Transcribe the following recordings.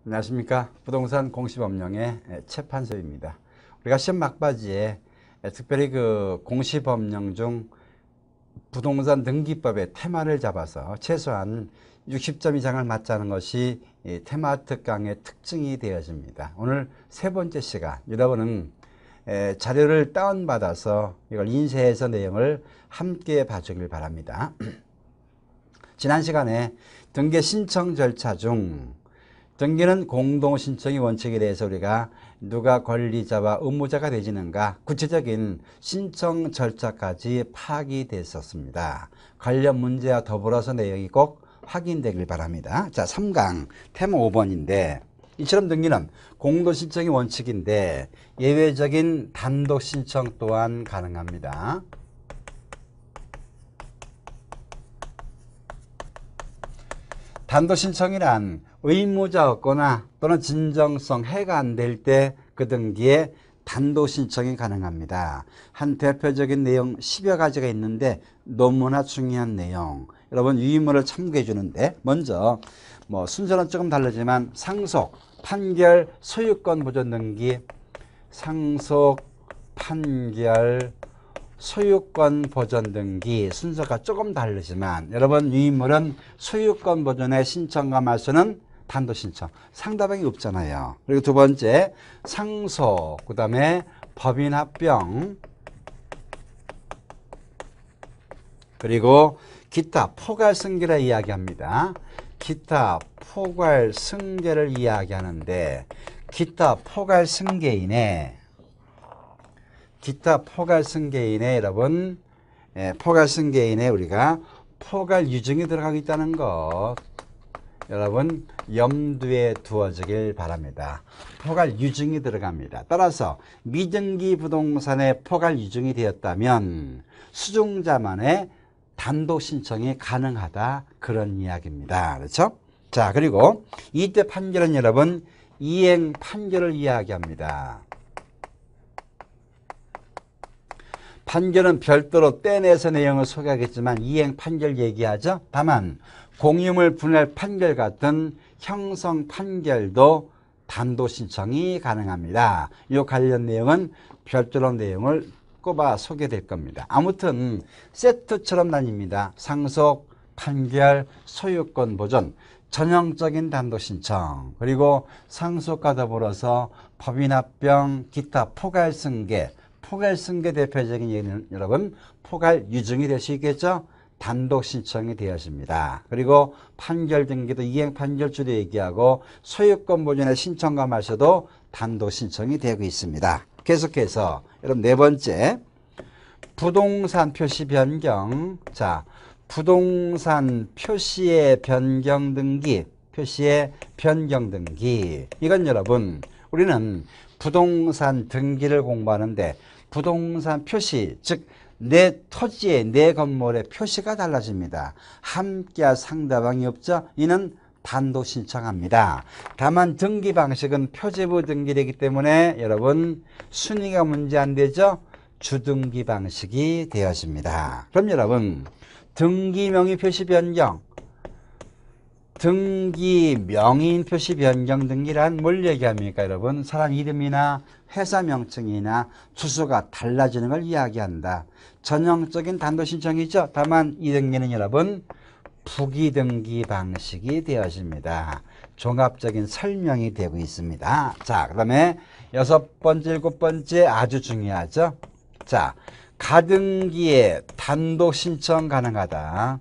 안녕하십니까. 부동산 공시법령의 최판서입니다. 우리가 시험 막바지에 특별히 그 공시법령 중 부동산 등기법의 테마를 잡아서 최소한 60점 이상을 맞자는 것이 테마 특강의 특징이 되어집니다. 오늘 세 번째 시간, 여러분은 자료를 다운받아서 이걸 인쇄해서 내용을 함께 봐주길 바랍니다. 지난 시간에 등기 신청 절차 중 등기는 공동신청의 원칙에 대해서 우리가 누가 권리자와 의무자가 되지는가 구체적인 신청 절차까지 파악이 됐었습니다. 관련 문제와 더불어서 내용이 꼭 확인되길 바랍니다. 자, 3강 테마 5번인데 이처럼 등기는 공동신청의 원칙인데 예외적인 단독신청 또한 가능합니다. 단독신청이란 의무자 없거나 또는 진정성 해가 안 될 때 그 등기에 단독신청이 가능합니다. 한 대표적인 내용 10여 가지가 있는데 너무나 중요한 내용. 여러분 유의문을 참고해 주는데 먼저 순서는 조금 다르지만 상속, 판결, 소유권 보존 등기, 상속, 판결, 소유권 보존 등기 순서가 조금 다르지만 여러분 유의물은 소유권 보존의 신청과 말소는 단독신청 상대방이 없잖아요. 그리고 두 번째 상속, 그 다음에 법인합병, 그리고 기타 포괄승계를 이야기합니다. 기타 포괄승계를 이야기하는데 기타 포괄승계인의 여러분 포괄승계인에 우리가 포괄유증이 들어가고 있다는 것 여러분 염두에 두어지길 바랍니다. 포괄유증이 들어갑니다. 따라서 미등기 부동산에 포괄유증이 되었다면 수중자만의 단독신청이 가능하다 그런 이야기입니다. 그렇죠? 자, 그리고 이때 판결은 여러분 이행 판결을 이야기합니다. 판결은 별도로 떼내서 내용을 소개하겠지만 이행 판결 얘기하죠. 다만 공유물 분할 판결 같은 형성 판결도 단독 신청이 가능합니다. 이 관련 내용은 별도로 내용을 꼽아 소개될 겁니다. 아무튼 세트처럼 다닙니다. 상속, 판결, 소유권 보존, 전형적인 단독 신청, 그리고 상속과 더불어서 법인합병, 기타 포괄승계, 포괄승계 대표적인 예는 여러분 포괄유증이 될 수 있겠죠. 단독 신청이 되어집니다. 그리고 판결 등기도 이행 판결주도 얘기하고 소유권 보존의 신청과 말소도 단독 신청이 되고 있습니다. 계속해서 여러분 네 번째 부동산 표시 변경. 자, 부동산 표시의 변경 등기, 표시의 변경 등기. 이건 여러분 우리는 부동산 등기를 공부하는데 부동산 표시, 즉 내 토지에 내 건물의 표시가 달라집니다. 함께할 상대방이 없죠. 이는 단독 신청합니다. 다만 등기 방식은 표제부 등기이기 때문에 여러분 순위가 문제 안 되죠. 주등기 방식이 되어집니다. 그럼 여러분 등기 명의 표시 변경, 등기 명의인 표시 변경 등기란 뭘 얘기합니까? 여러분 사람 이름이나 회사 명칭이나 주소가 달라지는 걸 이야기한다. 전형적인 단독 신청이죠. 다만 이 등기는 여러분 부기 등기 방식이 되어집니다. 종합적인 설명이 되고 있습니다. 자, 그 다음에 여섯 번째, 일곱 번째 아주 중요하죠. 자, 가등기에 단독 신청 가능하다.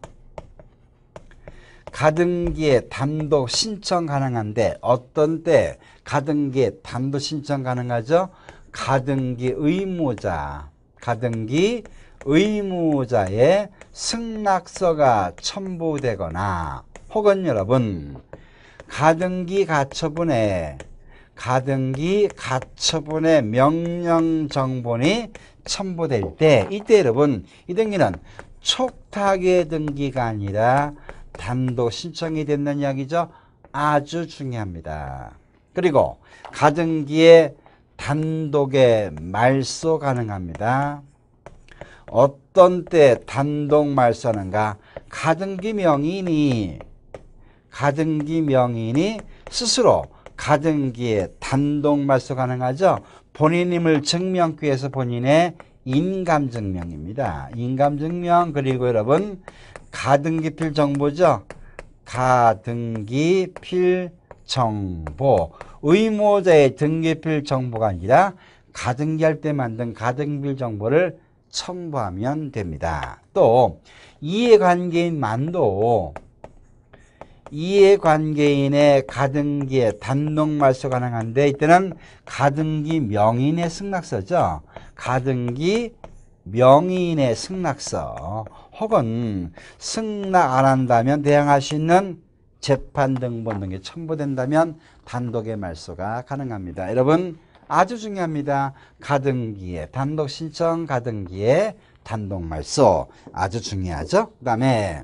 가등기에 단독 신청 가능한데 어떤 때 가등기에 단독 신청 가능하죠? 가등기 의무자의 승낙서가 첨부되거나 혹은 여러분 가등기 가처분에 명령 정본이 첨부될 때 이때 여러분 이 등기는 촉탁의 등기가 아니라 단독 신청이 된다는 이야기죠. 아주 중요합니다. 그리고 가등기에 단독의 말소 가능합니다. 어떤 때 단독 말소하는가? 가등기 명의인이 스스로 가등기에 단독 말소 가능하죠. 본인임을 증명하기 위해서 본인의 인감증명입니다. 인감증명 그리고 여러분 가등기필 정보죠. 가등기필 정보. 의무자의 등기필 정보가 아니라 가등기할 때 만든 가등기필 정보를 첨부하면 됩니다. 또 이해관계인만도 이해관계인의 가등기에 단독 말소 가능한데 이때는 가등기 명의인의 승낙서죠. 가등기 명의인의 승낙서 혹은 승낙 안 한다면 대항할 수 있는 재판 등본 등이 첨부된다면 단독의 말소가 가능합니다. 여러분 아주 중요합니다. 가등기에 단독 신청, 가등기에 단독 말소 아주 중요하죠. 그 다음에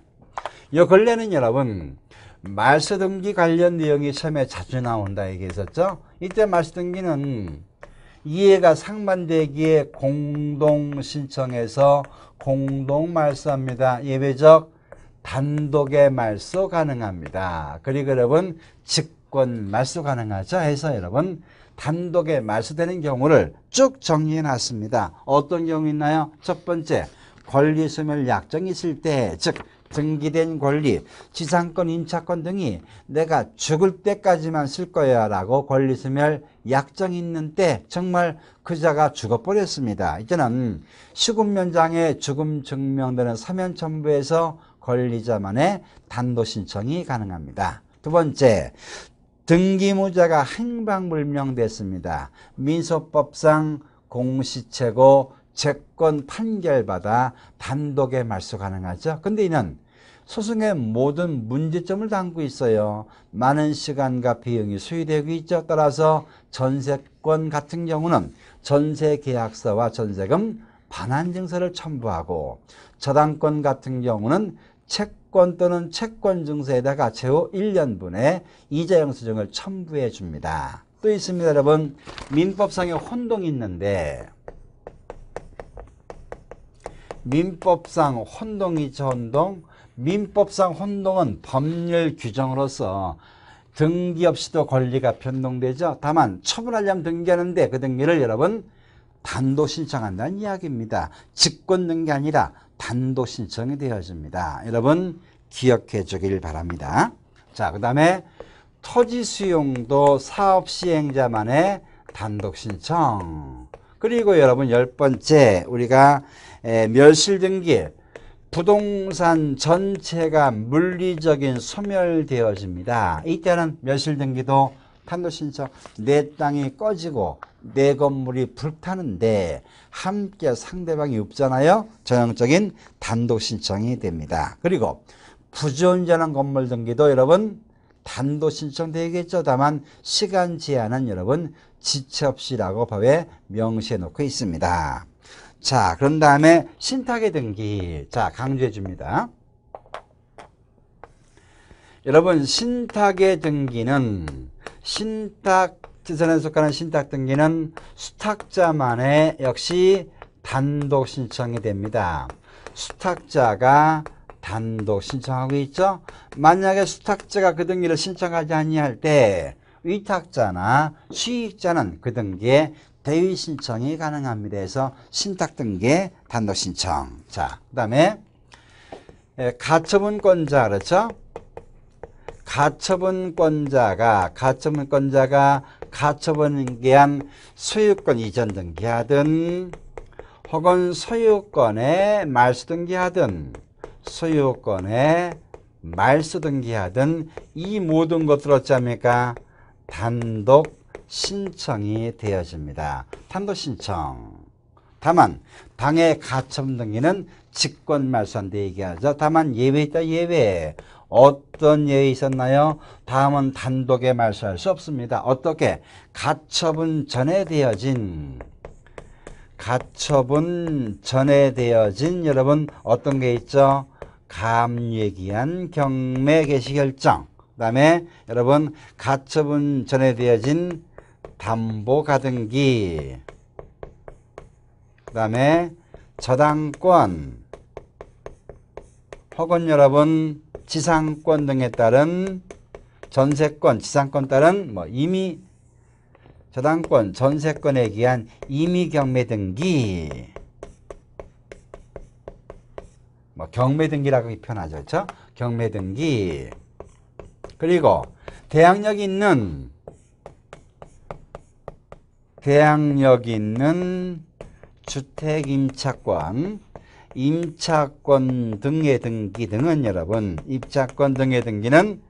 이 근래는 여러분 말소 등기 관련 내용이 처음에 자주 나온다 얘기했었죠. 이때 말소 등기는 이해가 상반되기에 공동 신청해서 공동 말소합니다. 예외적 단독의 말소 가능합니다. 그리고 여러분 직권 말소 가능하죠. 해서 여러분 단독의 말소되는 경우를 쭉 정리해 놨습니다. 어떤 경우 있나요? 첫 번째, 권리소멸 약정이 있을 때, 즉 등기된 권리, 지상권, 임차권 등이 내가 죽을 때까지만 쓸 거야 라고 권리소멸 약정이 있는 때 정말 그자가 죽어버렸습니다. 이제는 시군면장에 죽음 증명되는 서면 첨부해서 권리자만의 단독 신청이 가능합니다. 두 번째, 등기무자가 행방불명됐습니다. 민소법상 공시채고 채권 판결받아 단독의 말소 가능하죠. 근데 이는 소송의 모든 문제점을 담고 있어요. 많은 시간과 비용이 소요되고 있죠. 따라서 전세권 같은 경우는 전세계약서와 전세금 반환증서를 첨부하고 저당권 같은 경우는 채권 또는 채권증서에다가 최후 1년분의 이자영수증을 첨부해 줍니다. 또 있습니다. 여러분 민법상의 혼동이 있는데 민법상 혼동이죠. 혼동. 민법상 혼동은 법률 규정으로서 등기 없이도 권리가 변동되죠. 다만 처분하려면 등기하는데 그 등기를 여러분 단독 신청한다는 이야기입니다. 직권 등기 아니라 단독 신청이 되어집니다. 여러분 기억해 주길 바랍니다. 자, 그 다음에 토지 수용도 사업 시행자만의 단독 신청. 그리고 여러분 10번째 우리가 멸실등기 부동산 전체가 물리적인 소멸되어집니다. 이때는 멸실등기도 단독 신청. 내 땅이 꺼지고 내 건물이 불타는데 함께 상대방이 없잖아요. 전형적인 단독 신청이 됩니다. 그리고 부지운전한 건물 등기도 여러분 단독 신청되겠죠. 다만 시간 제한은 여러분 지체 없이라고 법에 명시해 놓고 있습니다. 자, 그런 다음에 신탁의 등기. 자, 강조해 줍니다. 여러분 신탁의 등기는 신탁지선에 속하는 신탁 등기는 수탁자만의 역시 단독 신청이 됩니다. 수탁자가 단독 신청하고 있죠. 만약에 수탁자가 그 등기를 신청하지 아니할 때 위탁자나 수익자는 그 등기에 대위 신청이 가능합니다. 그래서 신탁 등기의 단독 신청. 자, 그 다음에 가처분권자 그렇죠. 가처분권자가 가처분에 한 소유권 이전 등기하든 혹은 소유권에 말소 등기하든 이 모든 것들 어찌합니까? 단독 신청이 되어집니다. 단독 신청. 다만 당해 가처분 등기는 직권 말소한데 얘기하죠. 다만 예외 있다. 예외. 어떤 예외 있었나요? 다음은 단독에 말소할 수 없습니다. 어떻게? 가처분 전에 되어진 여러분 어떤 게 있죠? 감유기한 경매 개시 결정. 그 다음에 여러분 가처분 전에 되어진 담보 가등기. 그 다음에 저당권 혹은 여러분 지상권 등에 따른 전세권, 지상권 따른 뭐 임의 저당권, 전세권에 기한 임의 경매 등기, 뭐 경매 등기라고 표현하죠. 그렇죠? 경매 등기. 그리고 대항력 있는 주택 임차권, 임차권 등의 등기 등은 여러분, 입차권 등의 등기는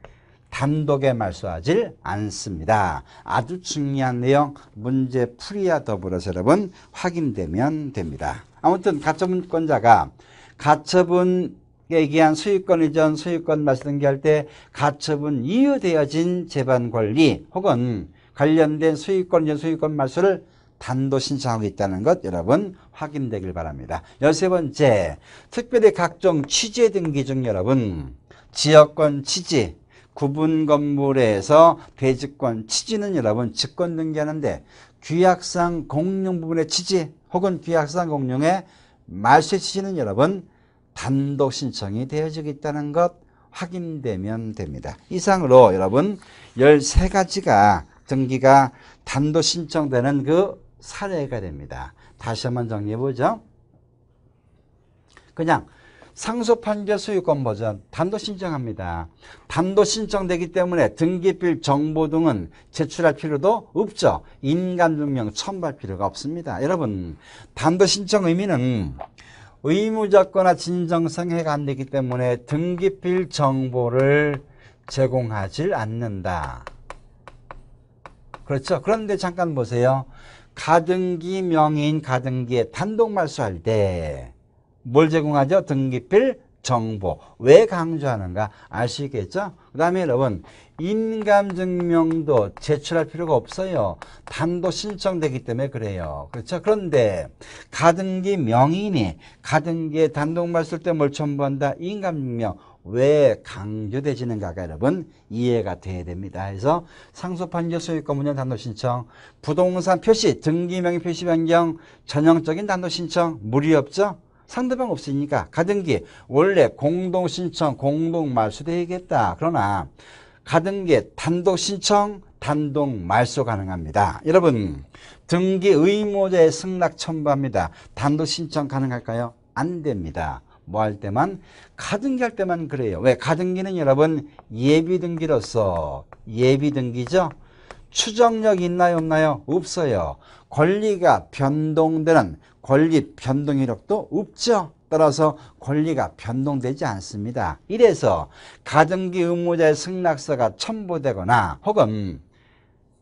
단독에 말소하지 않습니다. 아주 중요한 내용, 문제 풀이와 더불어서 여러분 확인되면 됩니다. 아무튼 가처분권자가 가처분에 기한 소유권 이전, 소유권 말소 등기할 때 가처분 이유되어진 재반 권리 혹은 관련된 소유권 이전, 소유권 말소를 단도 신청하고 있다는 것 여러분 확인되길 바랍니다. 13번째, 특별히 각종 취재 등기 중 여러분 지역권 취지, 구분 건물에서 대지권 취지는 여러분 직권 등기하는데 규약상 공용 부분의 취지 혹은 규약상 공용의 말소의 취지는 여러분 단독 신청이 되어지고 있다는 것 확인되면 됩니다. 이상으로 여러분 13가지가 등기가 단독 신청되는 그 사례가 됩니다. 다시 한번 정리해보죠. 그냥 상속 판결 소유권 버전 단독 신청합니다. 단독 신청되기 때문에 등기필 정보 등은 제출할 필요도 없죠. 인감증명 첨부할 필요가 없습니다. 여러분 단독 신청 의미는 의무적거나 진정성 해가 안 되기 때문에 등기필 정보를 제공하지 않는다. 그렇죠. 그런데 잠깐 보세요. 가등기 명의인 가등기에 단독 말소할 때 뭘 제공하죠? 등기필 정보. 왜 강조하는가 알 수 있겠죠? 그 다음에 여러분 인감증명도 제출할 필요가 없어요. 단독 신청되기 때문에 그래요. 그렇죠? 그런데 가등기 명의인이 가등기에 단독 말소할 때 뭘 첨부한다? 인감증명. 왜 강조되지는가가 여러분 이해가 돼야 됩니다. 그래서 상속판결 소유권 문연 단독 신청, 부동산 표시, 등기명의 표시 변경, 전형적인 단독 신청 무리 없죠? 상대방 없으니까 가등기 원래 공동 신청, 공동 말소되겠다. 그러나 가등기 단독 신청, 단독 말소 가능합니다. 여러분 등기 의무자의 승낙 첨부합니다. 단독 신청 가능할까요? 안 됩니다. 뭐 할 때만? 가등기 할 때만 그래요. 왜? 가등기는 여러분 예비등기로서 예비등기죠. 추정력 있나요? 없나요? 없어요. 권리가 변동되는 권리 변동 이력도 없죠. 따라서 권리가 변동되지 않습니다. 이래서 가등기 의무자의 승낙서가 첨부되거나 혹은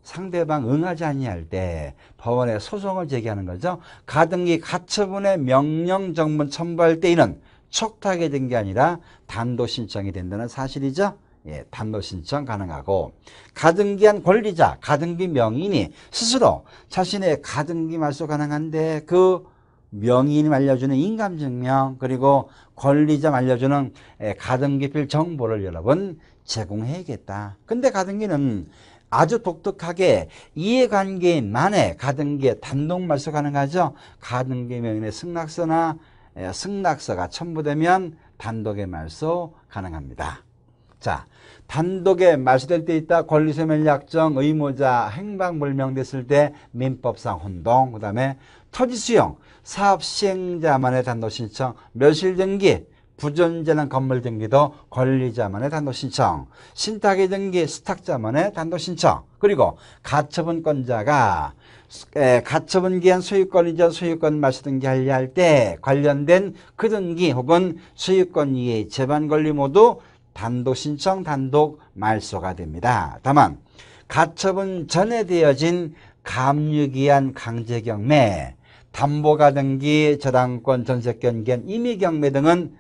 상대방 응하지 아니할 때 법원에 소송을 제기하는 거죠. 가등기 가처분의 명령 정문 첨부할 때에는 촉탁이 된 게 아니라 단독 신청이 된다는 사실이죠. 예, 단독 신청 가능하고 가등기한 권리자, 가등기 명의인이 스스로 자신의 가등기 말소 가능한데 그 명의인이 알려주는 인감증명 그리고 권리자 알려주는 가등기필 정보를 여러분 제공해야겠다. 근데 가등기는 아주 독특하게 이해관계인만의 가등기에 단독 말소 가능하죠. 가등기 명의인의 승낙서가 첨부되면 단독의 말소 가능합니다. 자, 단독에 말소될 때 있다 권리소멸약정 의무자 행방불명됐을 때 민법상 혼동, 그 다음에 토지수용 사업 시행자만의 단독 신청, 멸실 등기 부존재는 건물 등기도 권리자만의 단독 신청, 신탁의 등기 수탁자만의 단독 신청, 그리고 가처분권자가 가처분 기한 소유권 이전 소유권 말소 등기하려 할 때 관련된 그 등기 혹은 소유권 이해 재반 권리 모두 단독 신청, 단독 말소가 됩니다. 다만 가처분 전에 되어진 감유기한 강제경매, 담보가등기, 저당권, 전세권 기한 임의경매 등은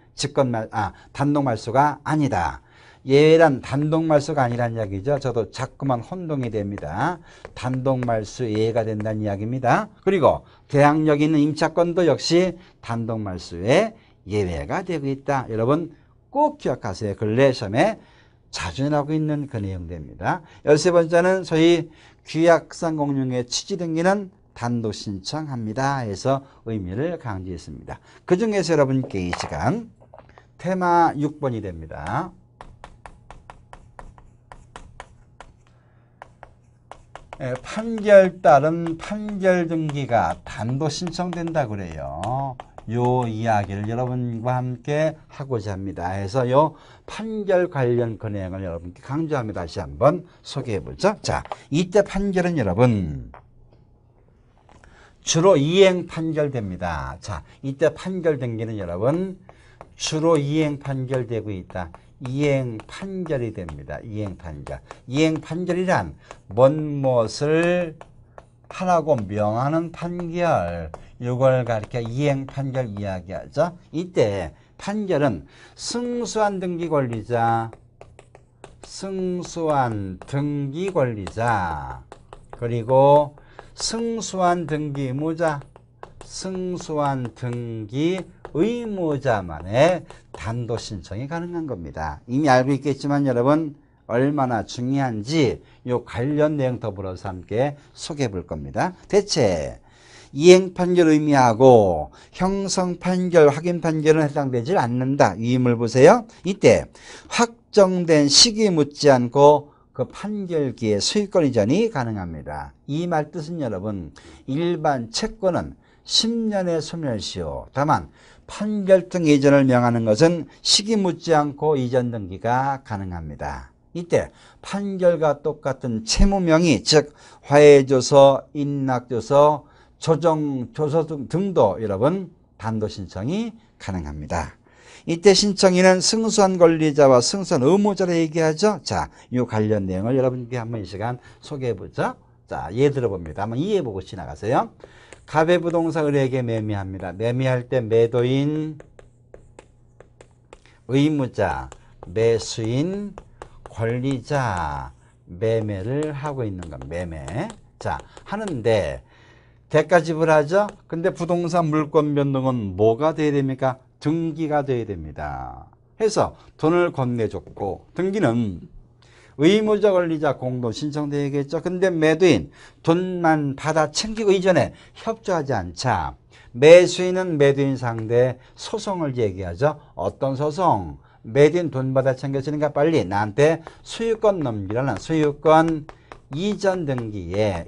단독 말소가 아니다. 예외란 단독 말소가 아니란 이야기죠. 저도 자꾸만 혼동이 됩니다. 단독 말소 예외가 된다는 이야기입니다. 그리고 대항력 있는 임차권도 역시 단독 말소에 예외가 되고 있다. 여러분 꼭 기억하세요. 근래 시험에 자주 나오고 있는 그 내용들입니다. 13번째는 소위 규약상 공용의 취지 등기는 단독 신청합니다. 해서 의미를 강조했습니다. 그 중에서 여러분께 이 시간 테마 6번이 됩니다. 판결 따른 판결 등기가 단도 신청된다 그래요. 요 이야기를 여러분과 함께 하고자 합니다. 해서 요 판결 관련 근행을 여러분께 강조합니다. 다시 한번 소개해 보죠. 자, 이때 판결은 여러분 주로 이행 판결됩니다. 자, 이때 판결 등기는 여러분 주로 이행 판결되고 있다. 이행 판결이 됩니다. 이행 판결. 이행 판결이란 뭔 무엇을 하라고 명하는 판결. 이걸 가리켜 이행 판결 이야기하죠. 이때 판결은 승소한 등기 권리자, 승소한 등기 권리자, 그리고 승소한 등기 의무자, 승소한 등기 의무자만의 단도 신청이 가능한 겁니다. 이미 알고 있겠지만 여러분 얼마나 중요한지 이 관련 내용 더불어서 함께 소개해 볼 겁니다. 대체 이행 판결 의미하고 형성 판결, 확인 판결은 해당되지 않는다. 위임을 보세요. 이때 확정된 시기 묻지 않고 그 판결기의 소유권 이전이 가능합니다. 이 말 뜻은 여러분 일반 채권은 10년의 소멸시효. 다만 판결등 이전을 명하는 것은 시기 묻지 않고 이전 등기가 가능합니다. 이때 판결과 똑같은 채무명의 즉 화해조서, 인락조서, 조정조서 등도 여러분 단도 신청이 가능합니다. 이때 신청인은 승소한 권리자와 승소한 의무자를 얘기하죠. 자, 이 관련 내용을 여러분께 한번 이 시간 소개해 보죠. 자, 예 들어봅니다. 한번 이해해 보고 지나가세요. 가배부동산 의뢰에게 매매합니다. 매매할 때 매도인, 의무자, 매수인, 권리자 매매를 하고 있는 건 매매. 자, 하는데 대가 지불하죠. 근데 부동산 물권 변동은 뭐가 돼야 됩니까? 등기가 돼야 됩니다. 해서 돈을 건네줬고 등기는 의무자 권리자 공동 신청되겠죠. 근데 매도인 돈만 받아 챙기고 이전에 협조하지 않자 매수인은 매도인 상대 소송을 제기하죠. 어떤 소송? 매도인 돈 받아 챙겼으니까 빨리 나한테 소유권 넘기라는 소유권 이전 등기에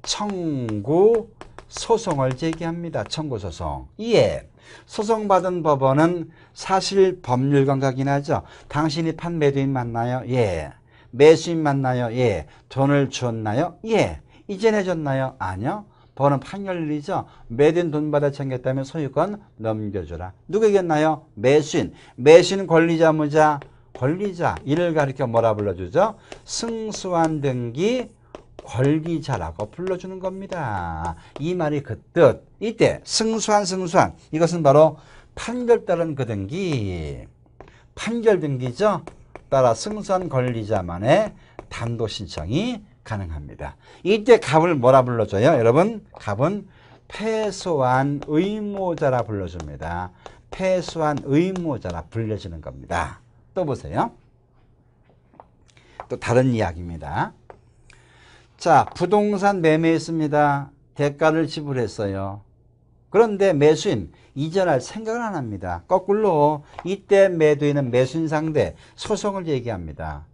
청구 소송을 제기합니다. 청구 소송. 이에 소송받은 법원은 사실 법률 감각이 나죠. 당신이 판 매도인 맞나요? 예. 매수인 맞나요? 예. 돈을 줬나요? 예. 이전해 줬나요? 아니요. 법원은 판결이죠. 매도인 돈 받아 챙겼다면 소유권 넘겨줘라. 누가 이겼나요? 매수인. 매수인 권리자, 무자? 권리자. 이를 가리켜 뭐라 불러주죠? 승소한 등기 권리자라고 불러주는 겁니다. 이 말이 그 뜻. 이때 승소한 이것은 바로 판결 따른 그 등기, 판결 등기죠. 따라 승소한 권리자만의 단도 신청이 가능합니다. 이때 갑을 뭐라 불러줘요? 여러분 갑은 패소한 의무자라 불러줍니다. 패소한 의무자라 불려지는 겁니다. 또 보세요. 또 다른 이야기입니다. 자, 부동산 매매했습니다. 대가를 지불했어요. 그런데 매수인 이전할 생각을 안 합니다. 거꾸로 이때 매도인은 매수인 상대 소송을 제기합니다.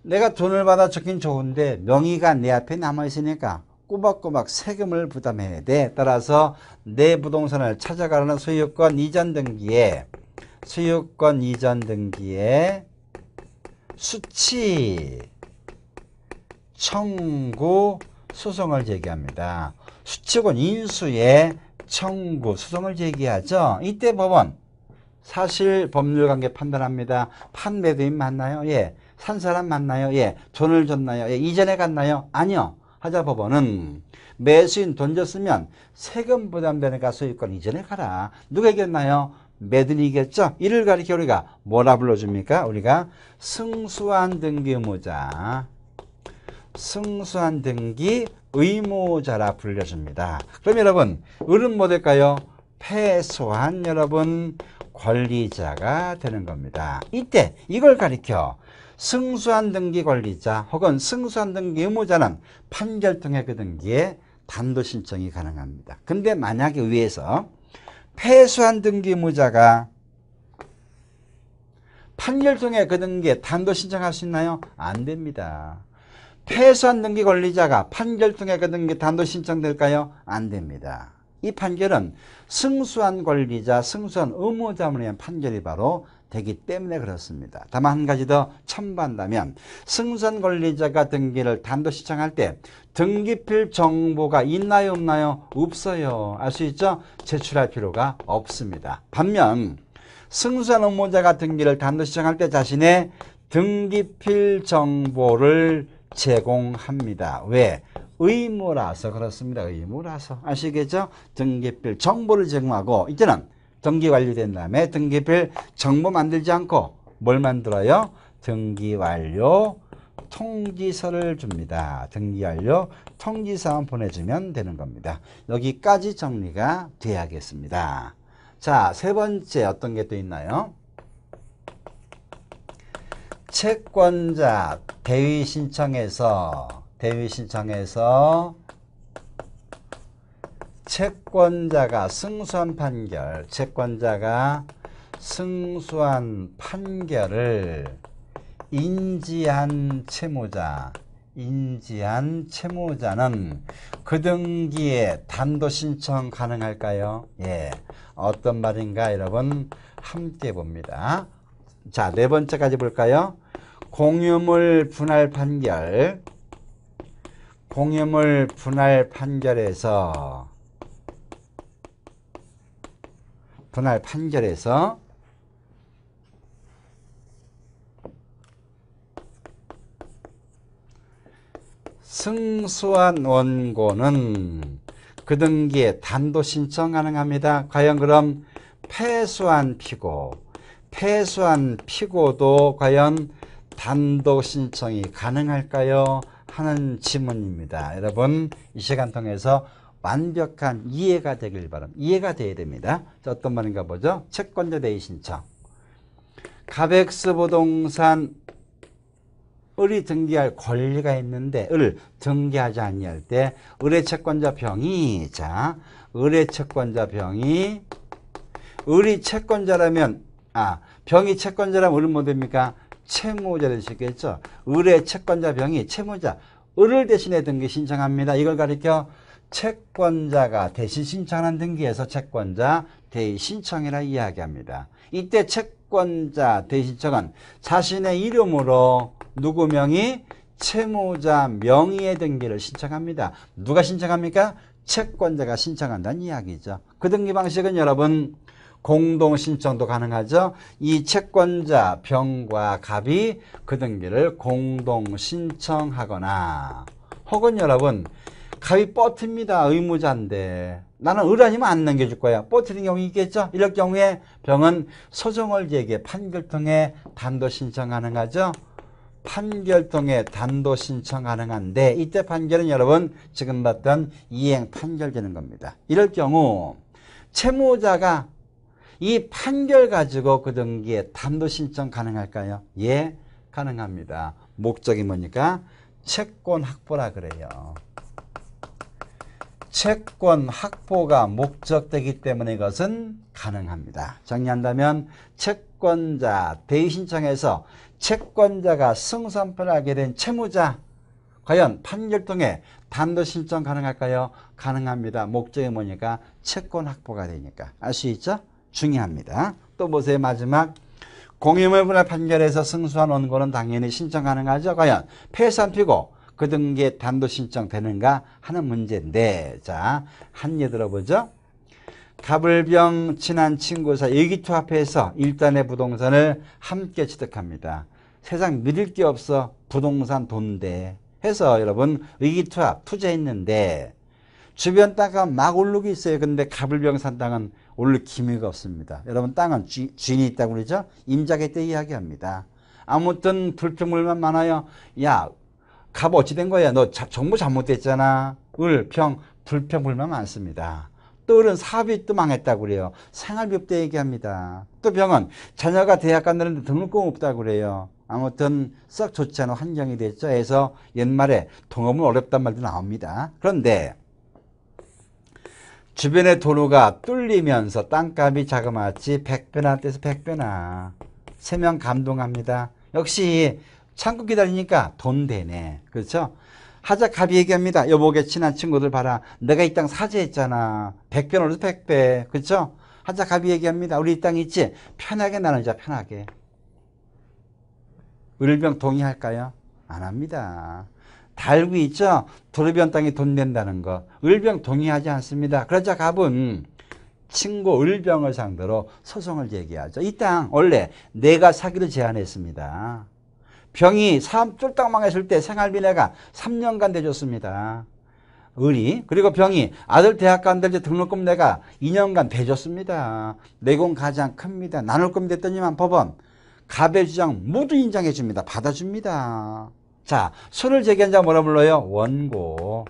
내가 돈을 받아 적긴 좋은데 명의가 내 앞에 남아있으니까 꼬박꼬박 세금을 부담해야 돼. 따라서 내 부동산을 찾아가라는 소유권 이전 등기에 수치 청구 소송을 제기합니다. 수취권 인수의 청구 소송을 제기하죠. 이때 법원 사실 법률관계 판단합니다. 판 매도인 맞나요? 예. 산 사람 맞나요? 예. 돈을 줬나요? 예. 이전에 갔나요? 아니요. 하자 법원은 매수인 돈 줬으면 세금 부담되니까 소유권 이전에 가라. 누가 이겼나요? 매도인이겠죠. 이를 가리켜 우리가 뭐라 불러줍니까? 우리가 승소한 등기 의무자, 승소한 등기 의무자라 불려줍니다. 그럼 여러분 을은 뭐 될까요? 패소한 여러분 권리자가 되는 겁니다. 이때 이걸 가리켜 승소한 등기 권리자 혹은 승소한 등기 의무자는 판결통의 그 등기에 단도 신청이 가능합니다. 근데 만약에 위에서 패소한 등기 의무자가 판결통의 그 등기에 단도 신청할 수 있나요? 안 됩니다. 패소한 등기 권리자가 판결 통해 그 등기 단도 신청될까요? 안 됩니다. 이 판결은 승소한 권리자, 승소한 의무자문에 의한 판결이 바로 되기 때문에 그렇습니다. 다만 한 가지 더 첨부한다면 승소한 권리자가 등기를 단도 신청할 때 등기필 정보가 있나요, 없나요? 없어요. 알 수 있죠? 제출할 필요가 없습니다. 반면 승소한 의무자가 등기를 단도 신청할 때 자신의 등기필 정보를 제공합니다. 왜? 의무라서 그렇습니다. 의무라서. 아시겠죠? 등기필 정보를 제공하고 이제는 등기 완료된 다음에 등기필 정보 만들지 않고 뭘 만들어요? 등기 완료 통지서를 줍니다. 등기 완료 통지서만 보내주면 되는 겁니다. 여기까지 정리가 돼야겠습니다. 자, 세 번째 어떤 게 또 있나요? 채권자 대위 신청에서 채권자가 승소한 판결을 인지한 채무자는 그 등기에 단도 신청 가능할까요? 예. 어떤 말인가 여러분 함께 봅니다. 자, 네 번째까지 볼까요? 공유물 분할 판결에서 승소한 원고는 그 등기에 단도 신청 가능합니다. 과연 그럼 패소한 피고도 과연 단도 신청이 가능할까요? 하는 질문입니다. 여러분 이 시간 통해서 완벽한 이해가 되길 바랍니다. 이해가 돼야 됩니다. 자, 어떤 말인가 보죠. 채권자 대위 신청. 가백스 부동산 을이 등기할 권리가 있는데 을 등기하지 아니할 때 을의 채권자 병이 을이 채권자라면 병이 채권자라면 을은 뭐 됩니까? 채무자 되시겠죠. 을의 채권자 병이 채무자 을을 대신해 등기 신청합니다. 이걸 가리켜 채권자가 대신 신청하는 등기에서 채권자 대위 신청이라 이야기합니다. 이때 채권자 대위 신청은 자신의 이름으로 누구 명의? 채무자 명의의 등기를 신청합니다. 누가 신청합니까? 채권자가 신청한다는 이야기죠. 그 등기 방식은 여러분 공동 신청도 가능하죠. 이 채권자 병과 갑이 그 등기를 공동 신청하거나 혹은 여러분 갑이 뻗습니다. 의무자인데 나는 을 아니면 안 넘겨줄 거야. 뻗치는 경우 있겠죠. 이럴 경우에 병은 소송을 제기해 판결 통해 단도 신청 가능하죠. 판결 통해 단도 신청 가능한데 이때 판결은 여러분 지금 봤던 이행 판결되는 겁니다. 이럴 경우 채무자가 이 판결 가지고 그 등기에 단도 신청 가능할까요? 예, 가능합니다. 목적이 뭐니까? 채권 확보라 그래요. 채권 확보가 목적되기 때문에 이것은 가능합니다. 정리한다면 채권자 대위 신청에서 채권자가 승소한표를 하게 된 채무자 과연 판결 통해 단도 신청 가능할까요? 가능합니다. 목적이 뭐니까? 채권 확보가 되니까. 알 수 있죠? 중요합니다. 또 보세요. 마지막 공유물 분할 판결에서 승소한 원고는 당연히 신청 가능하죠. 과연 패소한 피고 그 등기에 단도 신청 되는가 하는 문제인데 자, 한 예 들어보죠. 갑을병 친한 친구 사이 의기투합해서 일단의 부동산을 함께 취득합니다. 세상 믿을 게 없어 부동산 돈대 해서 여러분 의기투합 투자했는데 주변 땅가 막 오르고 있어요. 근데 갑을병산 땅은 오를 기미가 없습니다. 여러분 땅은 주인이 있다고 그러죠. 임자계 때 이야기합니다. 아무튼 불평불만 많아요. 야 갑 어찌 된 거야? 너 정보 잘못됐잖아. 을, 평, 불평불만 많습니다. 또 을은 사업이 또 망했다고 그래요. 생활비 없다 얘기합니다. 또 병은 자녀가 대학 간다는데 등록금 없다고 그래요. 아무튼 썩 좋지 않은 환경이 됐죠. 해서 옛말에 동업은 어렵단 말도 나옵니다. 그런데 주변의 도로가 뚫리면서 땅값이 자그마치 100배나 떼서 100배나. 세명 감동합니다. 역시 참고 기다리니까 돈 되네. 그렇죠? 하자 갑이 얘기합니다. 여보게 친한 친구들 봐라. 내가 이 땅 사죄했잖아. 100배 오르서 100배. 그렇죠? 하자 갑이 얘기합니다. 우리 이 땅 있지? 편하게 나누자. 편하게. 을병 동의할까요? 안 합니다. 다 알고 있죠? 도르변 땅이 돈 낸다는 거. 을병 동의하지 않습니다. 그러자 갑은 친구 을병을 상대로 소송을 제기하죠. 이 땅 원래 내가 사기로 제안했습니다. 병이 사업 쫄딱 망했을 때 생활비 내가 3년간 대줬습니다. 을이. 그리고 병이 아들 대학 간다고 등록금 내가 2년간 대줬습니다. 내공 가장 큽니다. 나눌 겁니다 했더니만 법원 갑의 주장 모두 인정해 줍니다. 받아줍니다. 자, 소를 제기한 자 뭐라 불러요? 원고.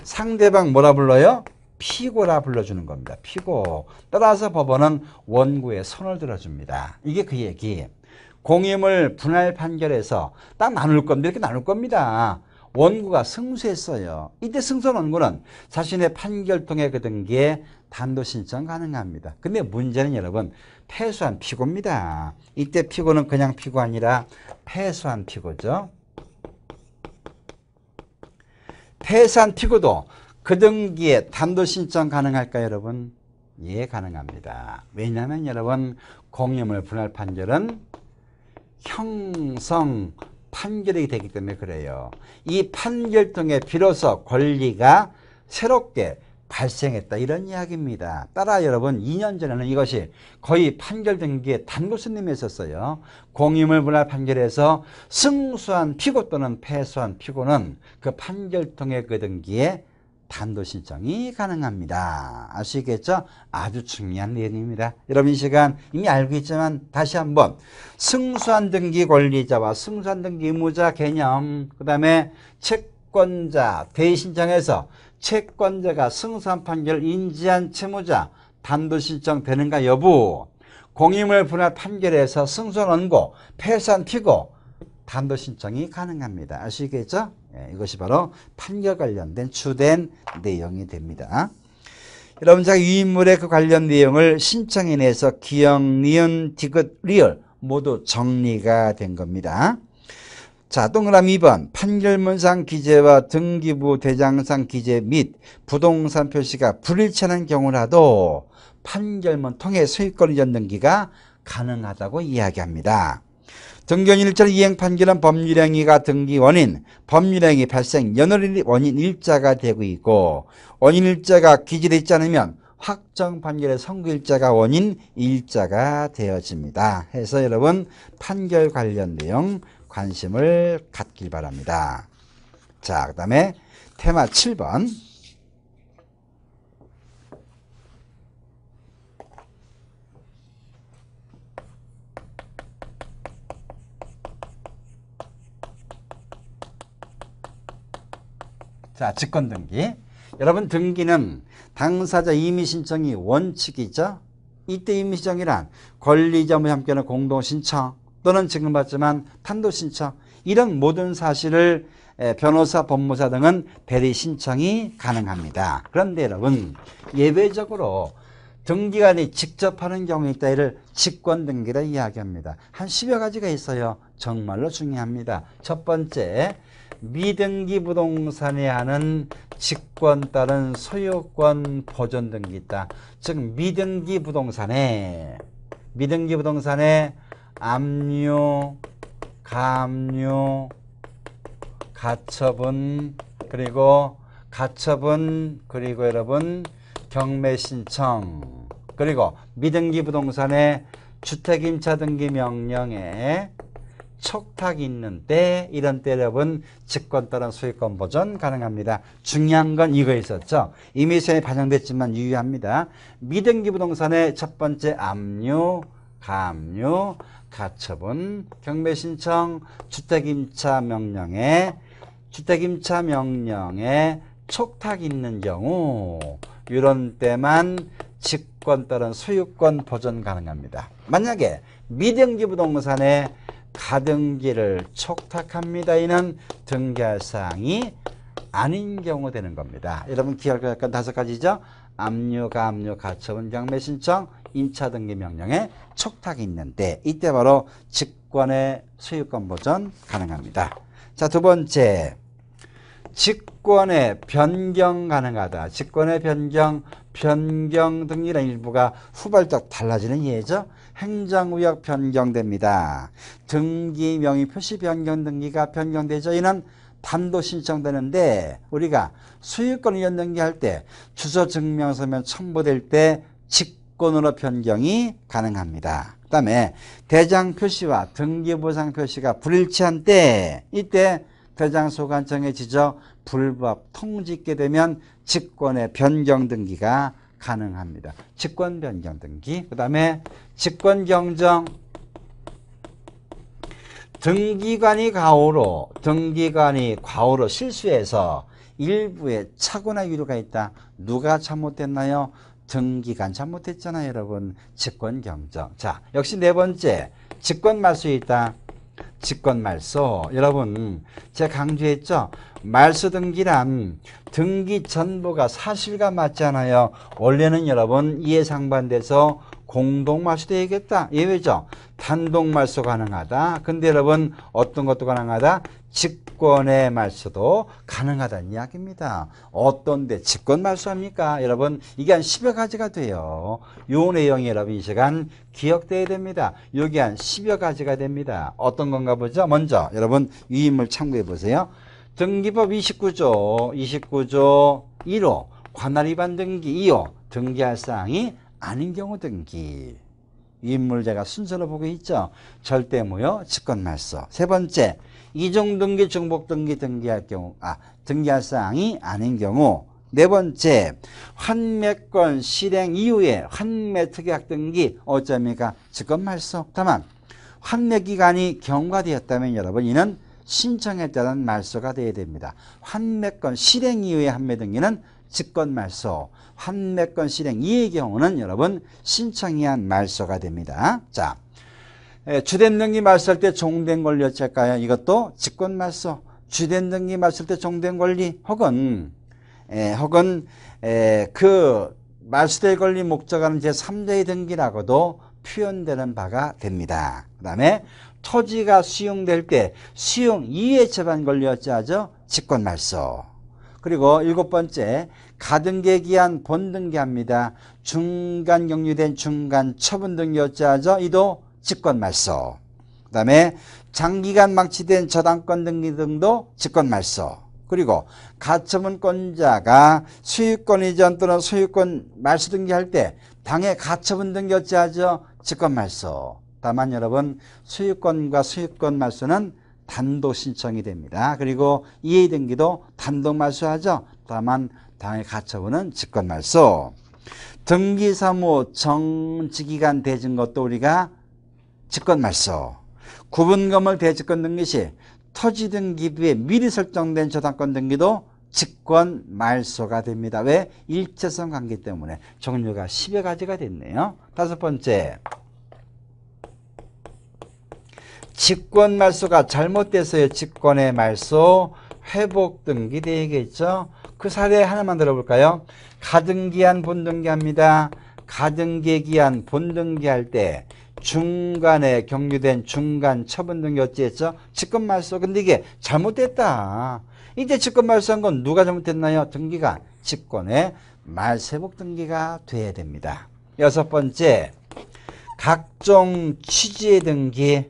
상대방 뭐라 불러요? 피고라 불러주는 겁니다. 피고. 따라서 법원은 원고의 손을 들어줍니다. 이게 그 얘기. 공임을 분할 판결해서 딱 나눌 겁니다. 이렇게 나눌 겁니다. 원고가 승소했어요. 이때 승소 원고는 자신의 판결통에 그 등기에 단도 신청 가능합니다. 근데 문제는 여러분 패소한 피고입니다. 이때 피고는 그냥 피고 아니라 패소한 피고죠. 패소한 피고도 그 등기에 단도 신청 가능할까요, 여러분? 예, 가능합니다. 왜냐하면 여러분 공임을 분할 판결은 형성 판결이 되기 때문에 그래요. 이 판결통에 비로소 권리가 새롭게 발생했다 이런 이야기입니다. 따라 여러분 2년 전에는 이것이 거의 판결 등기에 단도스님이 있었어요. 공임을 분할 판결에서 승소한 피고 또는 패소한 피고는 그 판결통의 그 등기에 단도 신청이 가능합니다. 아시겠죠? 아주 중요한 내용입니다. 여러분 이 시간 이미 알고 있지만 다시 한번 승소한 등기 권리자와 승소한 등기 의무자 개념, 그 다음에 채권자 대신청에서 채권자가 승소한 판결을 인지한 채무자 단도 신청 되는가 여부, 공임을 분할 판결에서 승소한 원고, 패소한 피고 단도 신청이 가능합니다. 아시겠죠? 예, 이것이 바로 판결 관련된 주된 내용이 됩니다. 여러분 제가 유인물의 그 관련 내용을 신청에 내서 기역, 니은, 디귿, 리을 모두 정리가 된 겁니다. 자, 동그라미 2번 판결문상 기재와 등기부 대장상 기재 및 부동산 표시가 불일치하는 경우라도 판결문 통해 소유권 이전 등기가 가능하다고 이야기합니다. 등기원인일자로 이행 판결은 법률행위가 등기 원인, 법률행위 발생 연월 원인 일자가 되고 있고 원인 일자가 기재되지 있지 않으면 확정 판결의 선고 일자가 원인 일자가 되어집니다. 해서 여러분 판결 관련 내용 관심을 갖길 바랍니다. 자, 그 다음에 테마 7번. 자, 직권등기. 여러분 등기는 당사자 임의신청이 원칙이죠. 이때 임의신청이란 권리자와 함께하는 공동신청 또는 지금 봤지만 탄도신청 이런 모든 사실을 변호사, 법무사 등은 대리신청이 가능합니다. 그런데 여러분 예외적으로 등기관이 직접 하는 경우에 있다 이를 직권등기라 이야기합니다. 한 10여 가지가 있어요. 정말로 중요합니다. 첫 번째, 미등기 부동산에 하는 직권 따른 소유권 보존 등기 있다. 즉 미등기 부동산에 압류, 가압류, 가처분 그리고 여러분 경매 신청 그리고 미등기 부동산의 주택임차 등기 명령에 촉탁이 있는 때 이런 때 여러분 직권 따른 소유권 보존 가능합니다. 중요한 건 이거 있었죠. 이미 시험에 반영됐지만 유의합니다. 미등기 부동산의 첫 번째 압류, 가압류, 가처분, 경매 신청, 주택임차 명령에 촉탁이 있는 경우 이런 때만 직권 따른 소유권 보존 가능합니다. 만약에 미등기 부동산에 가등기를 촉탁합니다. 이는 등기할 사항이 아닌 경우 되는 겁니다. 여러분 기억할 건 5가지죠. 압류, 가압류, 가처분, 경매 신청 임차등기명령에 촉탁이 있는데 이때 바로 직권의 소유권 보전 가능합니다. 자, 두 번째, 직권의 변경 가능하다. 직권의 변경 등기란 일부가 후발적 달라지는 예죠. 행정구역 변경됩니다. 등기 명의 표시 변경 등기가 변경되죠. 이는 단도 신청되는데 우리가 소유권 이전 등기할 때 주소 증명서면 첨부될 때 직권으로 변경이 가능합니다. 그 다음에 대장 표시와 등기 보상 표시가 불일치한 때 이때 대장 소관 정해지죠. 불법 통지 있게 되면 직권의 변경 등기가 가능합니다. 직권 변경 등기. 그 다음에 직권 경정. 등기관이 과오로 실수해서 일부에 착오나 유료가 있다. 누가 잘못됐나요? 등기관 잘못했잖아요, 여러분. 직권 경정. 자, 역시 네 번째, 직권 말소에 있다. 직권 말소. 여러분, 제가 강조했죠? 말소 등기란 등기 전부가 사실과 맞지 않아요. 원래는 여러분 이해 상반돼서 공동 말소 되겠다. 예외죠. 단독 말소 가능하다. 근데 여러분 어떤 것도 가능하다? 직권의 말소도 가능하다는 이야기입니다. 어떤데 직권 말소합니까? 여러분 이게 한 10여 가지가 돼요. 요 내용이 여러분 이 시간 기억돼야 됩니다. 여기 한 10여 가지가 됩니다. 어떤 건가 보죠. 먼저 여러분 위임을 참고해 보세요. 등기법 29조 1호 관할 위반 등기 2호 등기할 사항이 아닌 경우 등기. 위임물 제가 순서로 보고 있죠. 절대무효 직권 말소. 세 번째, 이중 등기 중복 등기 등기할 경우 등기할 사항이 아닌 경우. 네 번째, 환매권 실행 이후에 환매 특약 등기 어쩌합니까? 직권 말소. 다만 환매 기간이 경과되었다면 여러분 이는 신청에 따른 말소가 되어야 됩니다. 환매권 실행 이후의 환매 등기는 직권 말소. 환매권 실행 이의 경우는 여러분 신청이 한 말소가 됩니다. 자, 주된 등기 말소할 때 종된 권리 어쩔까요? 이것도 직권 말소. 주된 등기 말소할 때 종된 권리 혹은 그 말소될 권리 목적하는 제3자의 등기라고도 표현되는 바가 됩니다. 그 다음에 토지가 수용될 때 수용 이의 재반 권리 어찌하죠? 직권 말소. 그리고 일곱 번째, 가등기 기한 본등기합니다. 중간 경유된 중간 처분 등기 어찌하죠? 이도 직권 말소. 그 다음에 장기간 망치된 저당권 등기 등도 직권 말소. 그리고 가처분권자가 소유권 이전 또는 소유권 말소 등기할 때 당해 가처분 등기 어찌하죠? 직권 말소. 다만 여러분 소유권과 소유권 말소는 단독 신청이 됩니다. 그리고 이해 등기도 단독 말소하죠. 다만 당해 가처분은 직권 말소. 등기사무 정지기간 대진 것도 우리가 직권 말소. 구분건물 대지권 등기 시 토지 등기부에 미리 설정된 저당권 등기도 직권 말소가 됩니다. 왜? 일체성 관계 때문에. 종류가 10여 가지가 됐네요. 다섯 번째, 직권 말소가 잘못돼서요. 직권의 말소, 회복 등기 되겠죠. 그 사례 하나만 들어볼까요? 가등기한 본등기합니다. 가등기 기한 본등기할 때 중간에 경유된 중간 처분 등기 어찌했죠? 직권 말소. 근데 이게 잘못됐다. 이때 직권 말소한 건 누가 잘못됐나요? 등기가 직권의 말세복 등기가 돼야 됩니다. 여섯 번째, 각종 취지의 등기.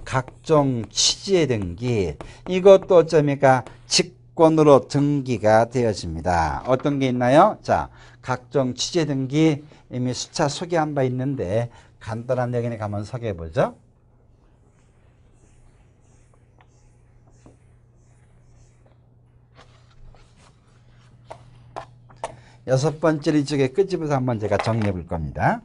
각종 취지의 등기. 이것도 어쩌니까 직권으로 등기가 되어집니다. 어떤 게 있나요? 자, 각종 취지의 등기 이미 수차 소개한 바 있는데 간단한 얘기는 한번 소개해 보죠. 여섯 번째 이쪽에 끝집에서 한번 제가 정리해 볼 겁니다.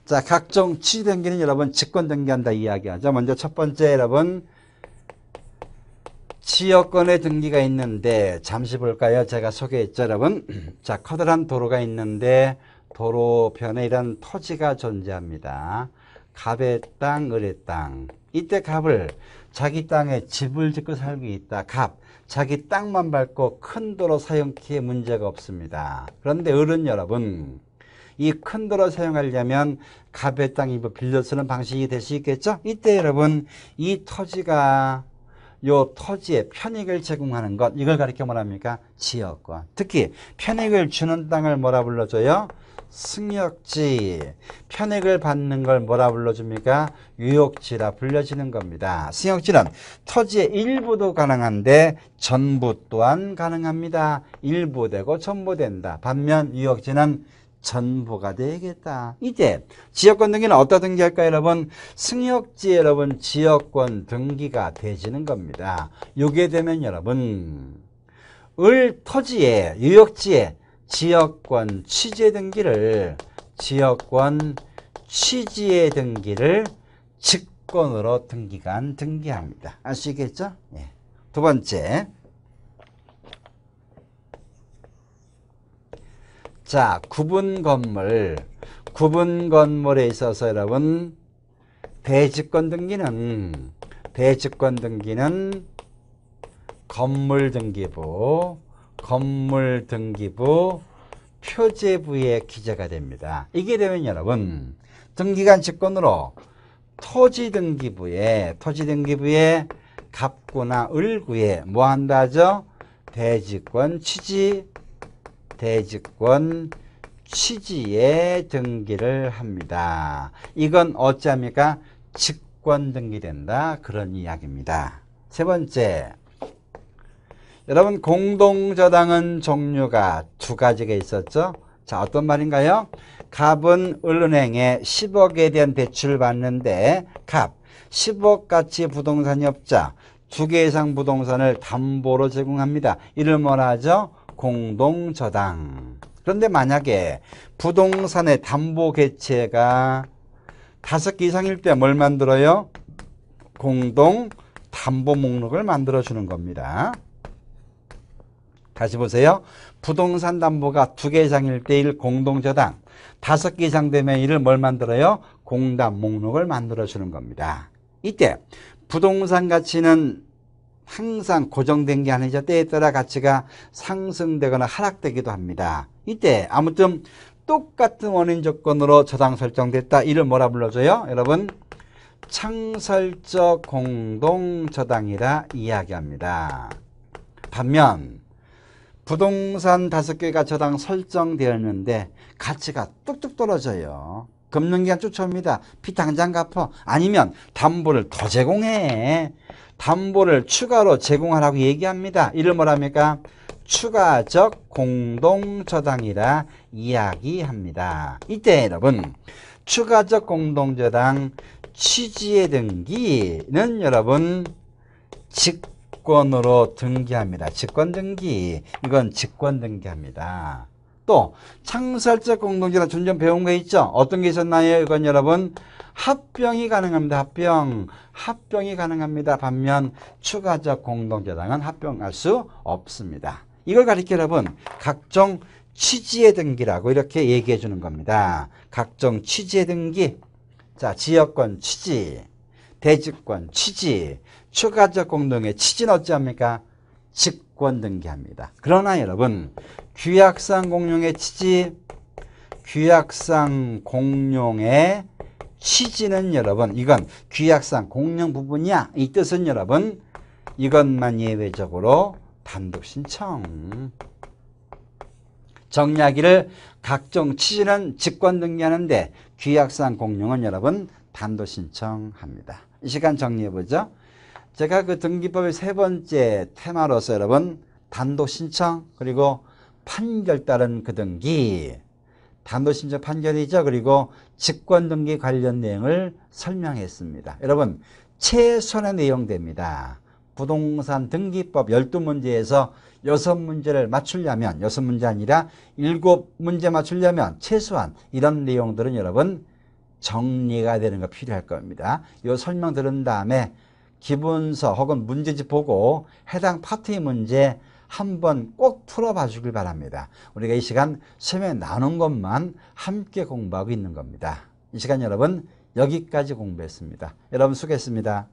자, 각종 취지 등기는 여러분 직권 등기한다 이야기하죠. 먼저 첫 번째 여러분 지역권의 등기가 있는데 잠시 볼까요? 제가 소개했죠, 여러분. 자, 커다란 도로가 있는데 도로변에 이런 토지가 존재합니다. 갑의 땅, 을의 땅. 이때 갑을 자기 땅에 집을 짓고 살고 있다. 갑, 자기 땅만 밟고 큰 도로 사용키에 문제가 없습니다. 그런데 을은 여러분, 이 큰 도로 사용하려면 갑의 땅이 빌려 쓰는 방식이 될 수 있겠죠? 이때 여러분, 이 토지가 요 토지에 편익을 제공하는 것, 이걸 가리켜 뭐랍니까? 지역권. 특히 편익을 주는 땅을 뭐라 불러줘요? 승역지. 편익을 받는 걸 뭐라 불러줍니까? 유역지라 불려지는 겁니다. 승역지는 토지의 일부도 가능한데 전부 또한 가능합니다. 일부 되고 전부 된다. 반면 유역지는 전부가 되겠다. 이제 지역권 등기는 어디다 등기할까요, 여러분? 승역지에 여러분 지역권 등기가 되지는 겁니다. 요게 되면 여러분 을 토지에 유역지에 지역권 취지의 등기를 직권으로 등기관 등기합니다. 아시겠죠? 예. 두 번째. 자, 구분 건물에 있어서 여러분 대지권 등기는 건물 등기부 표제부에 기재가 됩니다. 이게 되면 여러분 등기관 직권으로 토지 등기부에 갑구나 을구에 뭐 한다죠? 대지권 취지에 등기를 합니다. 이건 어찌합니까? 직권 등기된다. 그런 이야기입니다. 세 번째. 여러분 공동저당은 종류가 두 가지가 있었죠. 자, 어떤 말인가요? 갑은 을은행에 10억에 대한 대출을 받는데 갑 10억 가치 부동산이 없자 2개 이상 부동산을 담보로 제공합니다. 이를 뭐라 하죠? 공동저당. 그런데 만약에 부동산의 담보 개체가 5개 이상일 때 뭘 만들어요? 공동 담보 목록을 만들어 주는 겁니다. 다시 보세요. 부동산 담보가 2개 이상일 때 일 공동저당, 5개 이상 되면 이를 뭘 만들어요? 공담 목록을 만들어 주는 겁니다. 이때 부동산 가치는 항상 고정된 게 아니죠. 때에 따라 가치가 상승되거나 하락되기도 합니다. 이때 아무튼 똑같은 원인 조건으로 저당 설정됐다. 이를 뭐라 불러줘요? 여러분 창설적 공동저당이라 이야기합니다. 반면 부동산 5개가 저당 설정되었는데 가치가 뚝뚝 떨어져요. 금융기관 쫓아옵니다. 피 당장 갚아. 아니면 담보를 더 제공해. 담보를 추가로 제공하라고 얘기합니다. 이를 뭐랍니까? 추가적 공동저당이라 이야기합니다. 이때 여러분 추가적 공동저당 취지의 등기는 여러분 직권으로 등기합니다. 직권등기. 이건 직권등기합니다. 또 창설적 공동저당 좀 배운 거 있죠? 어떤 게 있었나요? 이건 여러분 합병이 가능합니다. 합병이 가능합니다. 반면 추가적 공동저당은 합병할 수 없습니다. 이걸 가리켜 여러분 각종 취지의 등기라고 이렇게 얘기해 주는 겁니다. 각종 취지의 등기. 자, 지역권 취지, 대지권 취지, 추가적 공동의 취지는 어찌합니까? 직권 등기합니다. 그러나 여러분 규약상 공용의 취지, 규약상 공용의 취지는 여러분 이건 규약상 공용 부분이야. 이 뜻은 여러분 이것만 예외적으로 단독 신청. 정리하기를 각종 취지는 직권 등기하는데 규약상 공용은 여러분 단독 신청합니다. 이 시간 정리해보죠. 제가 그 등기법의 세 번째 테마로서 여러분 단독 신청 그리고 판결 따른 그 등기, 단독 신청 판결이죠. 그리고 직권 등기 관련 내용을 설명했습니다. 여러분 최선의 내용됩니다. 부동산 등기법 12문제에서 6문제를 맞추려면 6문제 아니라 7문제 맞추려면 최소한 이런 내용들은 여러분 정리가 되는 거 필요할 겁니다. 이 설명 들은 다음에 기본서 혹은 문제집 보고 해당 파트의 문제 한번 꼭 풀어봐 주길 바랍니다. 우리가 이 시간 설명 나눈 것만 함께 공부하고 있는 겁니다. 이 시간 여러분 여기까지 공부했습니다. 여러분 수고했습니다.